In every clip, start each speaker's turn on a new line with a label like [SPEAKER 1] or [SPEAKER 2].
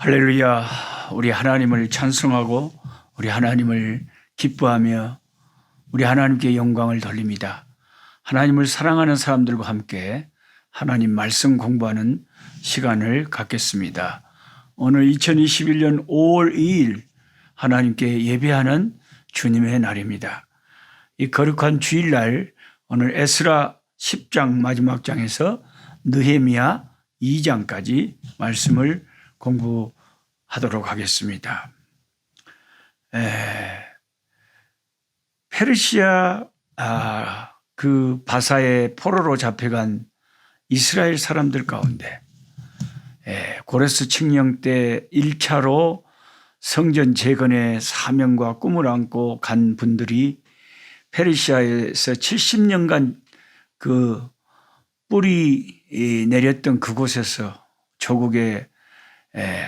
[SPEAKER 1] 할렐루야. 우리 하나님을 찬송하고 우리 하나님을 기뻐하며 우리 하나님께 영광을 돌립니다. 하나님을 사랑하는 사람들과 함께 하나님 말씀 공부하는 시간을 갖겠습니다. 오늘 2021년 5월 2일 하나님께 예배하는 주님의 날입니다. 이 거룩한 주일날 오늘 에스라 10장 마지막 장에서 느헤미야 2장까지 말씀을 공부하도록 하겠습니다. 페르시아 그 바사의 포로로 잡혀간 이스라엘 사람들 가운데 고레스 칙령 때 1차로 성전 재건의 사명과 꿈을 안고 간 분들이 페르시아에서 70년간 그 뿌리 내렸던 그곳에서 조국의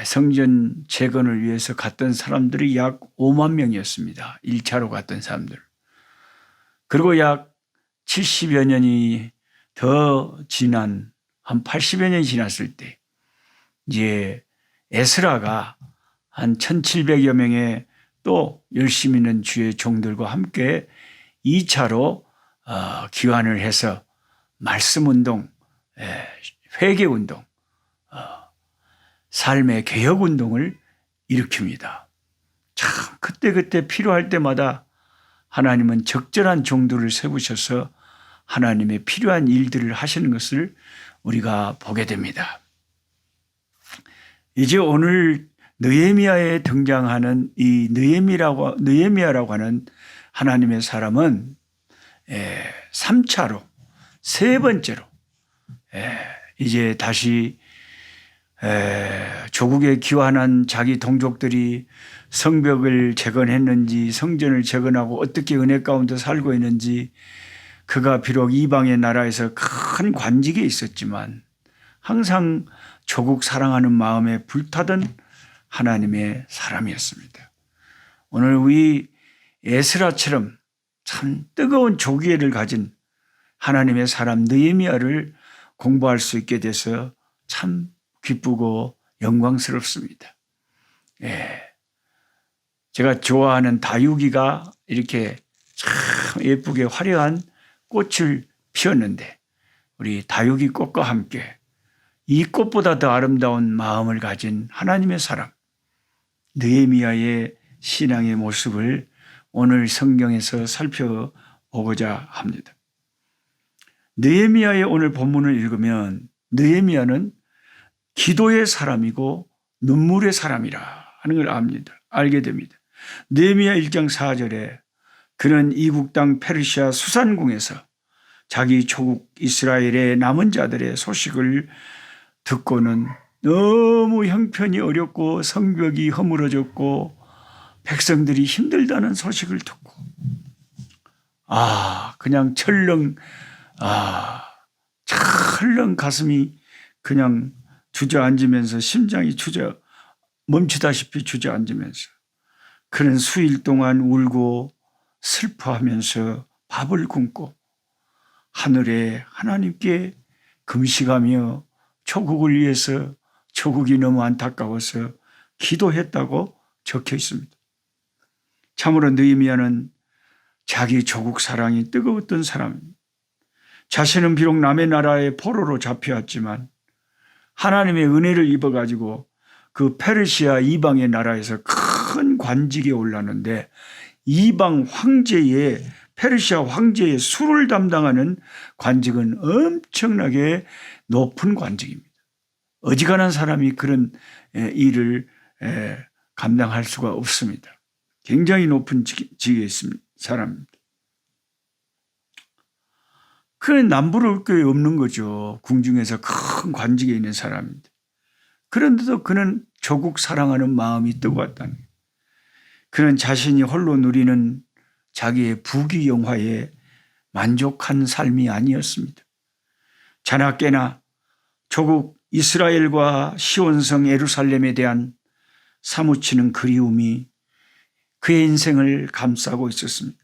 [SPEAKER 1] 성전 재건을 위해서 갔던 사람들이 약 5만 명이었습니다. 1차로 갔던 사람들. 그리고 약 70여 년이 더 지난 한 80여 년이 지났을 때 이제 에스라가 한 1700여 명의 또 열심히 있는 주의 종들과 함께 2차로 귀환을 해서 말씀운동, 회개운동, 삶의 개혁운동을 일으킵니다. 참 그때 필요할 때마다 하나님은 적절한 종들을 세우셔서 하나님의 필요한 일들을 하시는 것을 우리가 보게 됩니다. 이제 오늘 느헤미야에 등장하는 이 느헤미야라고 하는 하나님의 사람은 3차로 세 번째로 이제 다시 조국에 귀환한 자기 동족들이 성벽을 재건했는지 성전을 재건하고 어떻게 은혜 가운데 살고 있는지, 그가 비록 이방의 나라에서 큰 관직에 있었지만 항상 조국 사랑하는 마음에 불타던 하나님의 사람이었습니다. 오늘 우리 에스라처럼 참 뜨거운 조기회를 가진 하나님의 사람 느헤미야를 공부할 수 있게 돼서 참 기쁘고 영광스럽습니다. 제가 좋아하는 다육이가 이렇게 참 예쁘게 화려한 꽃을 피웠는데 우리 다육이 꽃과 함께 이 꽃보다 더 아름다운 마음을 가진 하나님의 사람 느헤미야의 신앙의 모습을 오늘 성경에서 살펴보고자 합니다. 느헤미야의 오늘 본문을 읽으면 느헤미야는 기도의 사람이고 눈물의 사람이라 하는 걸 알게 됩니다. 느헤미야 1장 4절에 그는 이국 땅 페르시아 수산궁에서 자기 조국 이스라엘의 남은 자들의 소식을 듣고는 너무 형편이 어렵고 성벽이 허물어졌고 백성들이 힘들다는 소식을 듣고 그냥 철렁 가슴이 그냥 주저앉으면서 심장이 멈추다시피 주저앉으면서 그는 수일 동안 울고 슬퍼하면서 밥을 굶고 하늘에 하나님께 금식하며 조국을 위해서 조국이 너무 안타까워서 기도했다고 적혀 있습니다. 참으로 느헤미야는 자기 조국 사랑이 뜨거웠던 사람입니다. 자신은 비록 남의 나라의 포로로 잡혀왔지만 하나님의 은혜를 입어가지고 그 페르시아 이방의 나라에서 큰 관직에 올랐는데 이방 황제의 페르시아 황제의 술을 담당하는 관직은 엄청나게 높은 관직입니다. 어지간한 사람이 그런 일을 감당할 수가 없습니다. 굉장히 높은 직에 있습니다. 사람입니다. 그는 남부러울 게 없는 거죠. 궁중에서 큰 관직에 있는 사람입니다. 그런데도 그는 조국 사랑하는 마음이 뜨거웠다는 거예요. 그는 자신이 홀로 누리는 자기의 부귀영화에 만족한 삶이 아니었습니다. 자나깨나 조국 이스라엘과 시온성 예루살렘에 대한 사무치는 그리움이 그의 인생을 감싸고 있었습니다.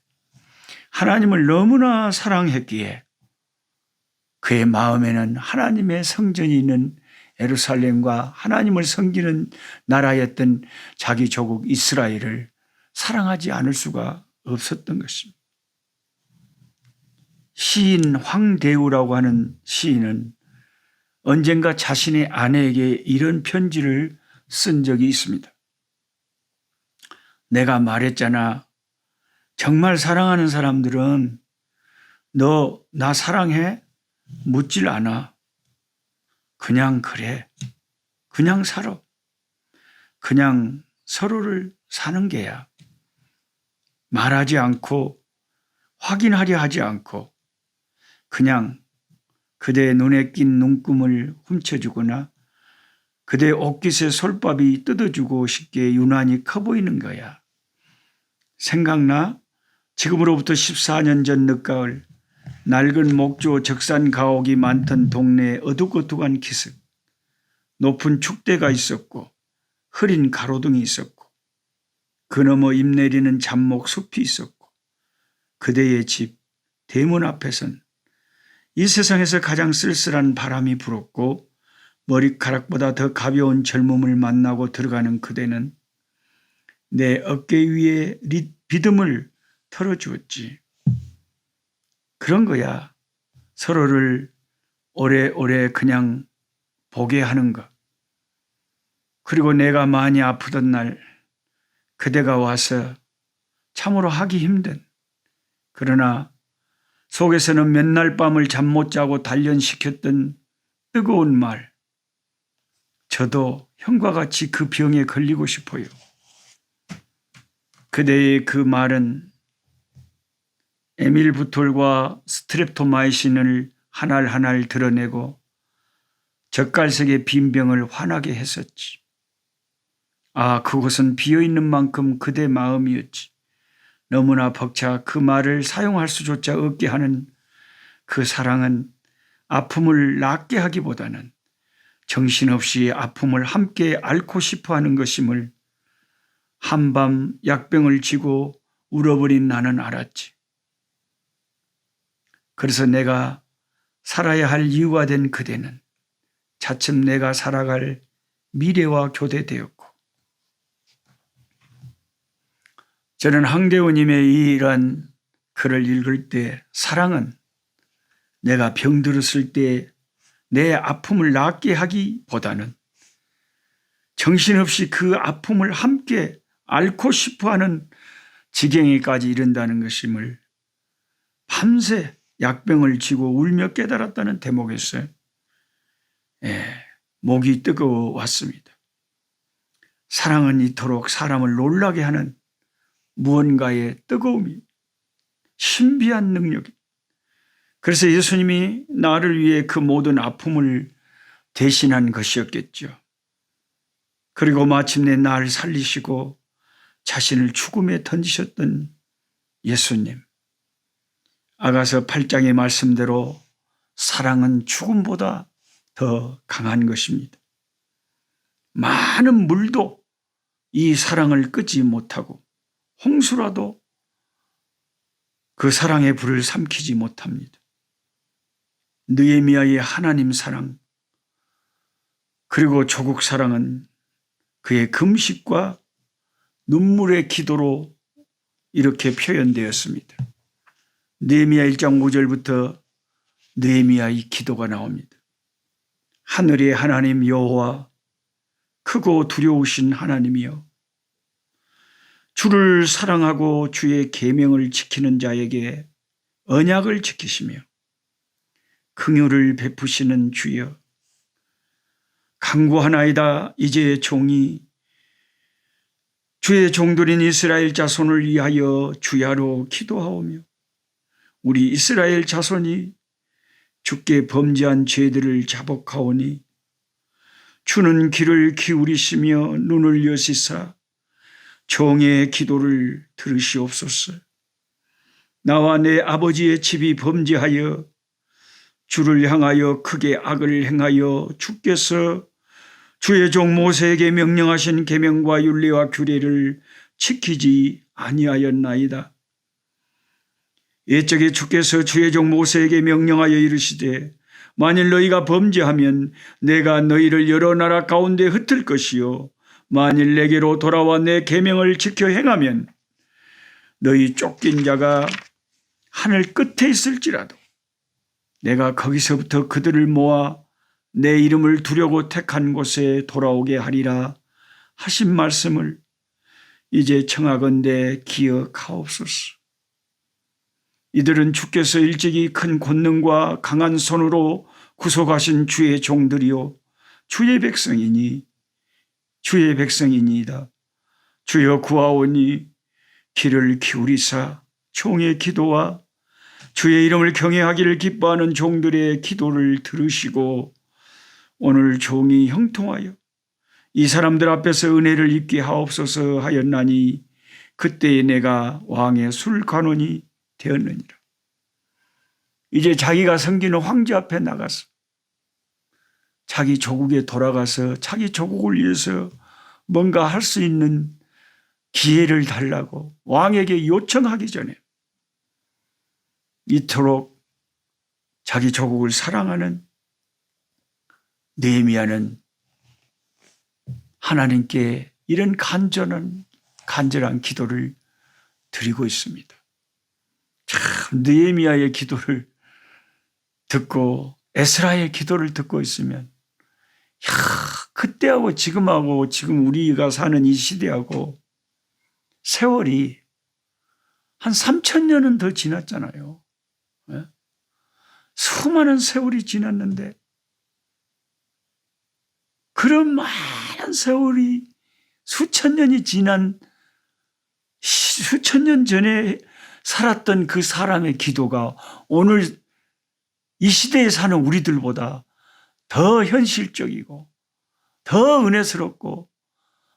[SPEAKER 1] 하나님을 너무나 사랑했기에 그의 마음에는 하나님의 성전이 있는 예루살렘과 하나님을 섬기는 나라였던 자기 조국 이스라엘을 사랑하지 않을 수가 없었던 것입니다. 시인 황대우라고 하는 시인은 언젠가 자신의 아내에게 이런 편지를 쓴 적이 있습니다. 내가 말했잖아. 정말 사랑하는 사람들은 너 나 사랑해? 묻질 않아. 그냥 그래. 그냥 살아. 그냥 서로를 사는 게야. 말하지 않고 확인하려 하지 않고 그냥 그대 눈에 낀 눈금을 훔쳐주거나 그대 옷깃에 솔밥이 뜯어주고 싶게 유난히 커 보이는 거야. 생각나? 지금으로부터 14년 전 늦가을 낡은 목조 적산 가옥이 많던 동네에 어둑어둑한 기슭, 높은 축대가 있었고 흐린 가로등이 있었고 그 너머 잎 내리는 잡목 숲이 있었고 그대의 집 대문 앞에선 이 세상에서 가장 쓸쓸한 바람이 불었고 머리카락보다 더 가벼운 젊음을 만나고 들어가는 그대는 내 어깨 위에 비듬을 털어주었지. 그런 거야. 서로를 오래오래 그냥 보게 하는 거. 그리고 내가 많이 아프던 날 그대가 와서 참으로 하기 힘든, 그러나 속에서는 맨날 밤을 잠 못 자고 단련시켰던 뜨거운 말. 저도 형과 같이 그 병에 걸리고 싶어요. 그대의 그 말은 에밀부톨과 스트랩토마이신을 한 알 한 알 드러내고 젓갈색의 빈 병을 환하게 했었지. 아, 그곳은 비어있는 만큼 그대 마음이었지. 너무나 벅차 그 말을 사용할 수조차 없게 하는 그 사랑은 아픔을 낫게 하기보다는 정신없이 아픔을 함께 앓고 싶어하는 것임을 한밤 약병을 쥐고 울어버린 나는 알았지. 그래서 내가 살아야 할 이유가 된 그대는 차츰 내가 살아갈 미래와 교대되었고, 저는 황대우님의 이러한 글을 읽을 때 사랑은 내가 병들었을 때 내 아픔을 낫게 하기보다는 정신없이 그 아픔을 함께 앓고 싶어하는 지경에까지 이른다는 것임을 밤새 약병을 쥐고 울며 깨달았다는 대목에서 목이 뜨거워 왔습니다. 사랑은 이토록 사람을 놀라게 하는 무언가의 뜨거움이, 신비한 능력이. 그래서 예수님이 나를 위해 그 모든 아픔을 대신한 것이었겠죠. 그리고 마침내 나를 살리시고 자신을 죽음에 던지셨던 예수님. 아가서 8장의 말씀대로 사랑은 죽음보다 더 강한 것입니다. 많은 물도 이 사랑을 끄지 못하고 홍수라도 그 사랑의 불을 삼키지 못합니다. 느헤미야의 하나님 사랑, 그리고 조국 사랑은 그의 금식과 눈물의 기도로 이렇게 표현되었습니다. 느헤미야 1장 5절부터 느헤미야의 기도가 나옵니다. 하늘의 하나님 여호와, 크고 두려우신 하나님이여, 주를 사랑하고 주의 계명을 지키는 자에게 언약을 지키시며 긍휼을 베푸시는 주여, 간구하나이다. 이제 종이 주의 종들인 이스라엘 자손을 위하여 주야로 기도하오며 우리 이스라엘 자손이 주께 범죄한 죄들을 자복하오니 주는 귀를 기울이시며 눈을 여시사 종의 기도를 들으시옵소서. 나와 내 아버지의 집이 범죄하여 주를 향하여 크게 악을 행하여 주께서 주의 종 모세에게 명령하신 계명과 율례와 규례를 지키지 아니하였나이다. 옛적에 주께서 주의 종 모세에게 명령하여 이르시되 만일 너희가 범죄하면 내가 너희를 여러 나라 가운데 흩을 것이요 만일 내게로 돌아와 내 계명을 지켜 행하면 너희 쫓긴 자가 하늘 끝에 있을지라도 내가 거기서부터 그들을 모아 내 이름을 두려고 택한 곳에 돌아오게 하리라 하신 말씀을 이제 청하건대 기억하옵소서. 이들은 주께서 일찍이 큰 권능과 강한 손으로 구속하신 주의 종들이요 주의 백성이니이다. 주여 구하오니 귀를 기울이사 종의 기도와 주의 이름을 경외하기를 기뻐하는 종들의 기도를 들으시고 오늘 종이 형통하여 이 사람들 앞에서 은혜를 입게 하옵소서 하였나니 그때에 내가 왕의 술관원이 되었느니라. 이제 자기가 섬기는 황제 앞에 나가서 자기 조국에 돌아가서 자기 조국을 위해서 뭔가 할 수 있는 기회를 달라고 왕에게 요청하기 전에 이토록 자기 조국을 사랑하는 느헤미야는 하나님께 이런 간절한 기도를 드리고 있습니다. 참 느헤미야의 기도를 듣고 에스라의 기도를 듣고 있으면 그때하고 지금 우리가 사는 이 시대하고 세월이 한 3,000년은 더 지났잖아요. 수많은 세월이 지났는데 그런 많은 세월이 수천 년이 지난 수천 년 전에 살았던 그 사람의 기도가 오늘 이 시대에 사는 우리들보다 더 현실적이고 더 은혜스럽고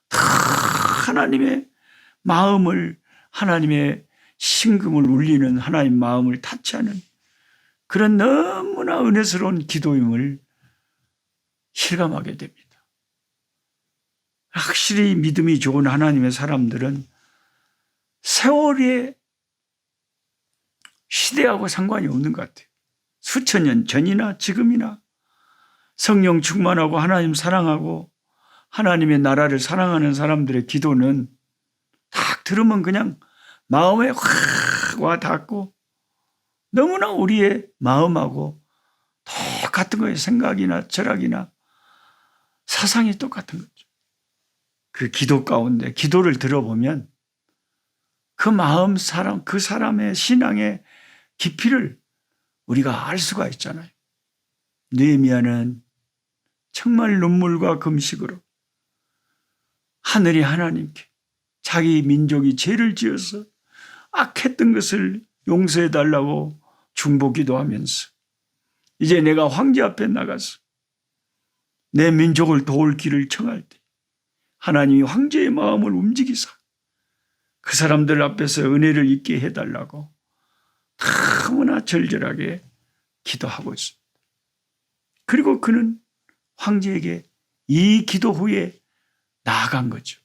[SPEAKER 1] 더 하나님의 마음을 하나님의 심금을 울리는 하나님 마음을 타치하는 그런 너무나 은혜스러운 기도임을 실감하게 됩니다. 확실히 믿음이 좋은 하나님의 사람들은 세월의 시대하고 상관이 없는 것 같아요. 수천 년 전이나 지금이나 성령 충만하고 하나님 사랑하고 하나님의 나라를 사랑하는 사람들의 기도는 딱 들으면 그냥 마음에 확 와 닿고 너무나 우리의 마음하고 똑같은 거예요. 생각이나 철학이나 사상이 똑같은 거죠. 그 기도 가운데 기도를 들어보면 그 마음 사람 그 사람의 신앙의 깊이를 우리가 알 수가 있잖아요. 느헤미야는 정말 눈물과 금식으로 하늘이 하나님께 자기 민족이 죄를 지어서 악했던 것을 용서해 달라고 중보기도하면서 이제 내가 황제 앞에 나가서 내 민족을 도울 길을 청할 때 하나님이 황제의 마음을 움직이사 그 사람들 앞에서 은혜를 입게 해달라고 너무나 절절하게 기도하고 있습니다. 그리고 그는 황제에게 이 기도 후에 나아간 거죠.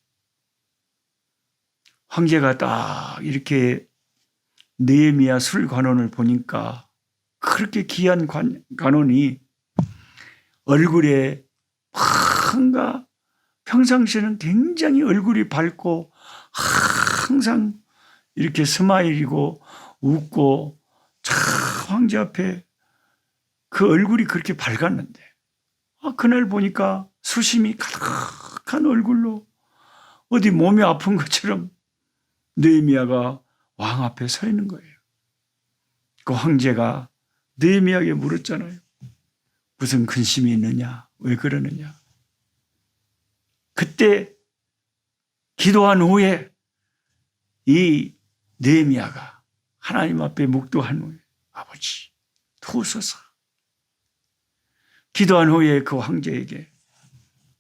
[SPEAKER 1] 황제가 딱 이렇게 느헤미야 술관원을 보니까 그렇게 귀한 관원이 얼굴에 뭔가 평상시에는 굉장히 얼굴이 밝고 항상 이렇게 스마일이고 웃고 참 황제 앞에 그 얼굴이 그렇게 밝았는데 그날 보니까 수심이 가득한 얼굴로 어디 몸이 아픈 것처럼 느헤미야가 왕 앞에 서 있는 거예요. 그 황제가 느헤미야에게 물었잖아요. 무슨 근심이 있느냐? 왜 그러느냐? 그때 기도한 후에 이 느헤미야가 하나님 앞에 묵도한 후에 아버지 도우소서. 기도한 후에 그 황제에게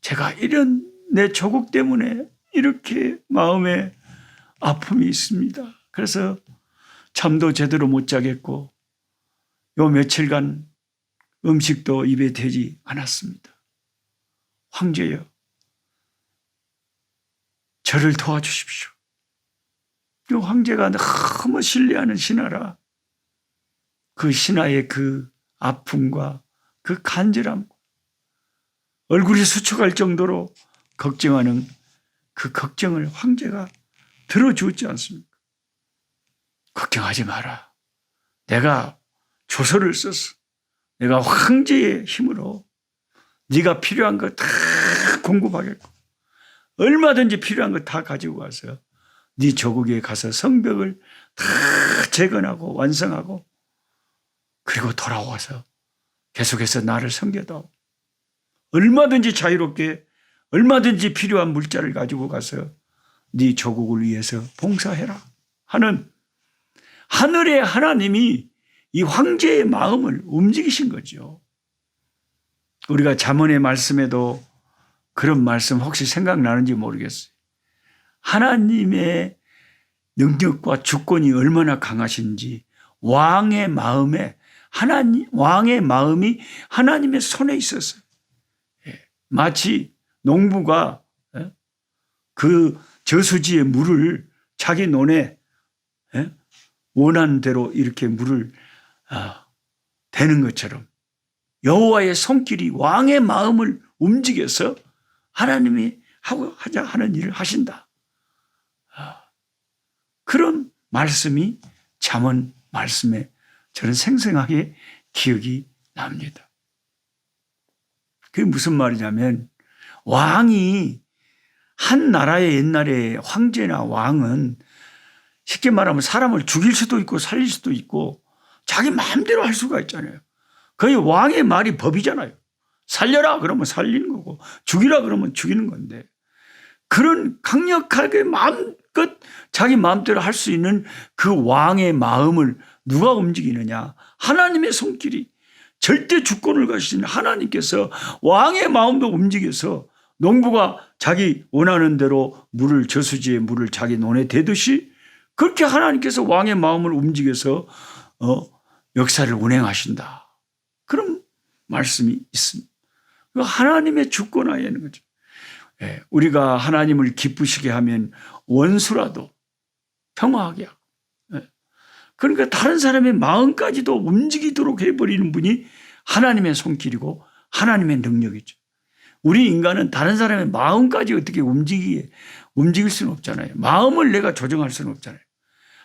[SPEAKER 1] 제가 이런 내 조국 때문에 이렇게 마음에 아픔이 있습니다. 그래서 잠도 제대로 못 자겠고 요 며칠간 음식도 입에 대지 않았습니다. 황제여, 저를 도와주십시오. 이 황제가 너무 신뢰하는 신하라 그 신하의 그 아픔과 그 간절함, 얼굴이 수척할 정도로 걱정하는 그 걱정을 황제가 들어주지 않습니까? 걱정하지 마라. 내가 조서를 써서 내가 황제의 힘으로 네가 필요한 거 다 공급하겠고 얼마든지 필요한 거 다 가지고 와서 네 조국에 가서 성벽을 다 재건하고 완성하고 그리고 돌아와서 계속해서 나를 섬겨다오. 얼마든지 자유롭게 얼마든지 필요한 물자를 가지고 가서 네 조국을 위해서 봉사해라 하는 하늘의 하나님이 이 황제의 마음을 움직이신 거죠. 우리가 잠언의 말씀에도 그런 말씀 혹시 생각나는지 모르겠어요. 하나님의 능력과 주권이 얼마나 강하신지 왕의 마음이 하나님의 손에 있었어요. 마치 농부가 그 저수지의 물을 자기 논에 원하는 대로 이렇게 물을 대는 것처럼 여호와의 손길이 왕의 마음을 움직여서 하나님이 하자 하는 일을 하신다. 그런 말씀이 잠언 말씀에 저는 생생하게 기억이 납니다. 그게 무슨 말이냐면 왕이 한 나라의 옛날에 황제나 왕은 쉽게 말하면 사람을 죽일 수도 있고 살릴 수도 있고 자기 마음대로 할 수가 있잖아요. 거의 왕의 말이 법이잖아요. 살려라 그러면 살리는 거고 죽이라 그러면 죽이는 건데 그런 강력하게 마음껏 자기 마음대로 할 수 있는 그 왕의 마음을 누가 움직이느냐? 하나님의 손길이 절대 주권을 가지신 하나님께서 왕의 마음도 움직여서 농부가 자기 원하는 대로 저수지에 물을 자기 논에 대듯이 그렇게 하나님께서 왕의 마음을 움직여서 역사를 운행하신다. 그런 말씀이 있습니다. 하나님의 주권하에 있는 거죠. 우리가 하나님을 기쁘시게 하면 원수라도 평화하게 하고 그러니까 다른 사람의 마음까지도 움직이도록 해버리는 분이 하나님의 손길이고 하나님의 능력이죠. 우리 인간은 다른 사람의 마음까지 어떻게 움직일 수는 없잖아요. 마음을 내가 조정할 수는 없잖아요.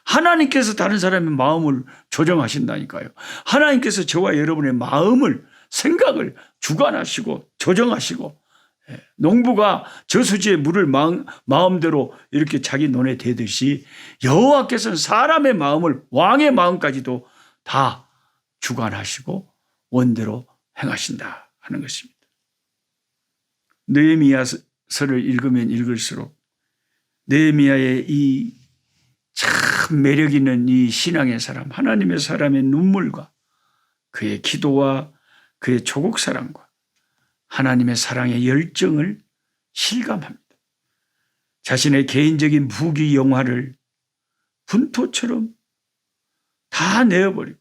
[SPEAKER 1] 하나님께서 다른 사람의 마음을 조정하신다니까요. 하나님께서 저와 여러분의 마음을 생각을 주관하시고 조정하시고 농부가 저수지에 물을 마음대로 이렇게 자기 논에 대듯이 여호와께서는 사람의 마음을 왕의 마음까지도 다 주관하시고 원대로 행하신다 하는 것입니다. 느헤미야서를 읽으면 읽을수록 느헤미야의 이 참 매력 있는 이 신앙의 사람, 하나님의 사람의 눈물과 그의 기도와 그의 조국 사랑과 하나님의 사랑의 열정을 실감합니다. 자신의 개인적인 부귀 영화를 분토처럼 다 내어버리고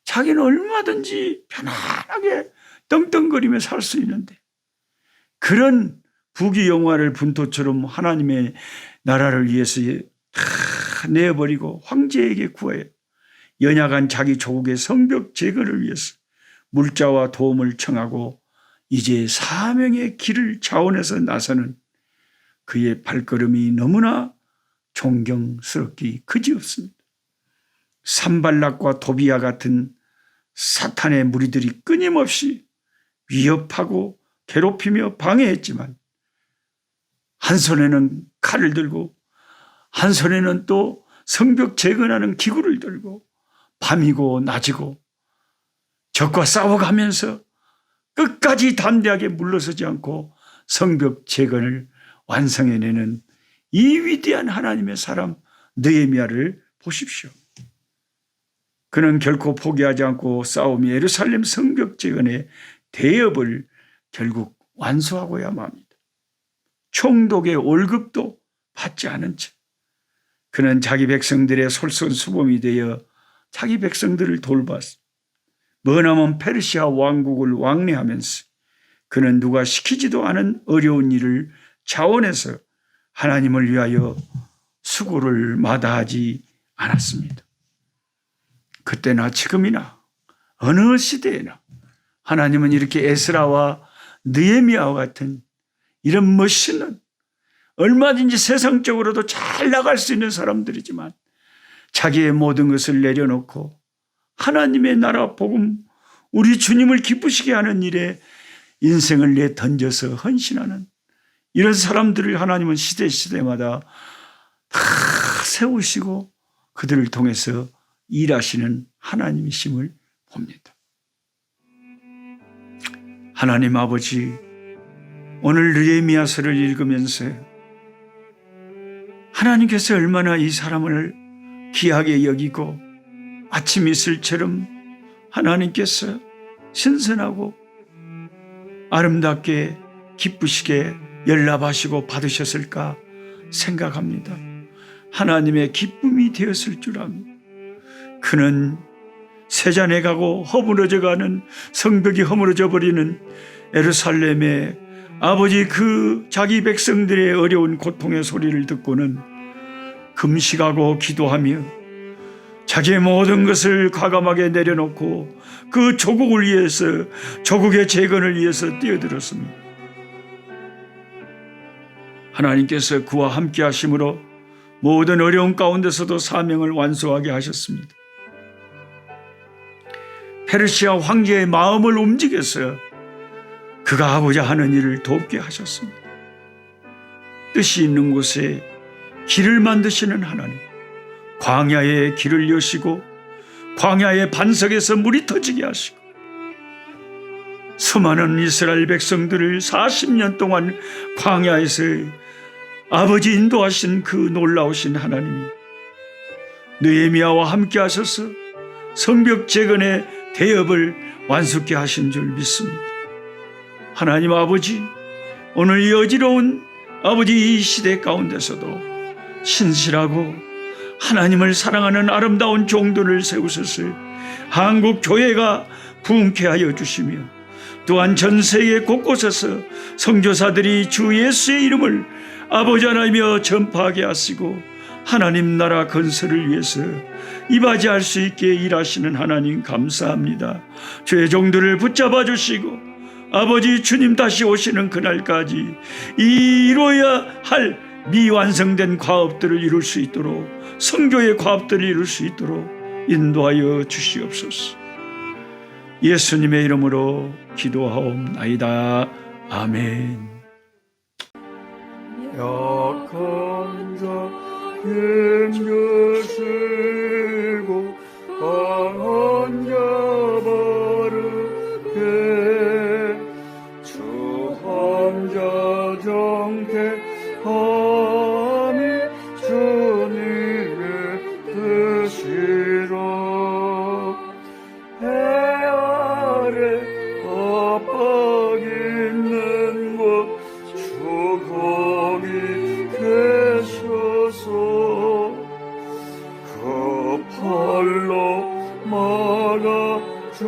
[SPEAKER 1] 자기는 얼마든지 편안하게 떵떵거리며 살 수 있는데 그런 부귀 영화를 분토처럼 하나님의 나라를 위해서 다 내어버리고 황제에게 구하여 연약한 자기 조국의 성벽 재건을 위해서 물자와 도움을 청하고 이제 사명의 길을 자원해서 나서는 그의 발걸음이 너무나 존경스럽기 그지없습니다. 산발락과 도비아 같은 사탄의 무리들이 끊임없이 위협하고 괴롭히며 방해했지만 한 손에는 칼을 들고 한 손에는 또 성벽 재건하는 기구를 들고 밤이고 낮이고 적과 싸워가면서 끝까지 담대하게 물러서지 않고 성벽 재건을 완성해내는 이 위대한 하나님의 사람 느헤미야를 보십시오. 그는 결코 포기하지 않고 싸우며 예루살렘 성벽 재건의 대업을 결국 완수하고야 맙니다. 총독의 월급도 받지 않은 채 그는 자기 백성들의 솔선수범이 되어 자기 백성들을 돌봤습니다. 머나먼 페르시아 왕국을 왕래하면서 그는 누가 시키지도 않은 어려운 일을 자원해서 하나님을 위하여 수고를 마다하지 않았습니다. 그때나 지금이나 어느 시대에나 하나님은 이렇게 에스라와 느헤미야와 같은 이런 멋있는, 얼마든지 세상적으로도 잘 나갈 수 있는 사람들이지만 자기의 모든 것을 내려놓고 하나님의 나라 복음, 우리 주님을 기쁘시게 하는 일에 인생을 내던져서 헌신하는 이런 사람들을 하나님은 시대마다 다 세우시고 그들을 통해서 일하시는 하나님이심을 봅니다. 하나님 아버지, 오늘 느헤미야서를 읽으면서 하나님께서 얼마나 이 사람을 귀하게 여기고 아침 이슬처럼 하나님께서 신선하고 아름답게 기쁘시게 연락하시고 받으셨을까 생각합니다. 하나님의 기쁨이 되었을 줄 압니다. 그는 세잔해 가고 허물어져가는, 성벽이 허물어져 버리는 예루살렘의 아버지 그 자기 백성들의 어려운 고통의 소리를 듣고는 금식하고 기도하며 자기의 모든 것을 과감하게 내려놓고 그 조국을 위해서, 조국의 재건을 위해서 뛰어들었습니다. 하나님께서 그와 함께 하심으로 모든 어려운 가운데서도 사명을 완수하게 하셨습니다. 페르시아 황제의 마음을 움직여서 그가 하고자 하는 일을 돕게 하셨습니다. 뜻이 있는 곳에 길을 만드시는 하나님, 광야에 길을 여시고 광야의 반석에서 물이 터지게 하시고 수많은 이스라엘 백성들을 40년 동안 광야에서 아버지 인도하신 그 놀라우신 하나님이 느헤미야와 함께 하셔서 성벽 재건의 대업을 완수케 하신 줄 믿습니다. 하나님 아버지, 오늘 이 어지러운 아버지 이 시대 가운데서도 신실하고 하나님을 사랑하는 아름다운 종들을 세우셔서 한국 교회가 부흥케 하여 주시며 또한 전 세계 곳곳에서 선교사들이 주 예수의 이름을 아버지 하나님이여 전파하게 하시고 하나님 나라 건설을 위해서 이바지할 수 있게 일하시는 하나님 감사합니다. 주의 종들을 붙잡아 주시고 아버지 주님 다시 오시는 그날까지 이루어야 할 미완성된 과업들을 이룰 수 있도록, 선교의 과업들을 이룰 수 있도록 인도하여 주시옵소서. 예수님의 이름으로 기도하옵나이다. 아멘.
[SPEAKER 2] 약한 자 힘주시고 강한 자 바르게 주한 자 정케함이 주님의 뜻이라. 해 아래 압박 있는 곳 주 거기 계셔서 그 팔로 막아 주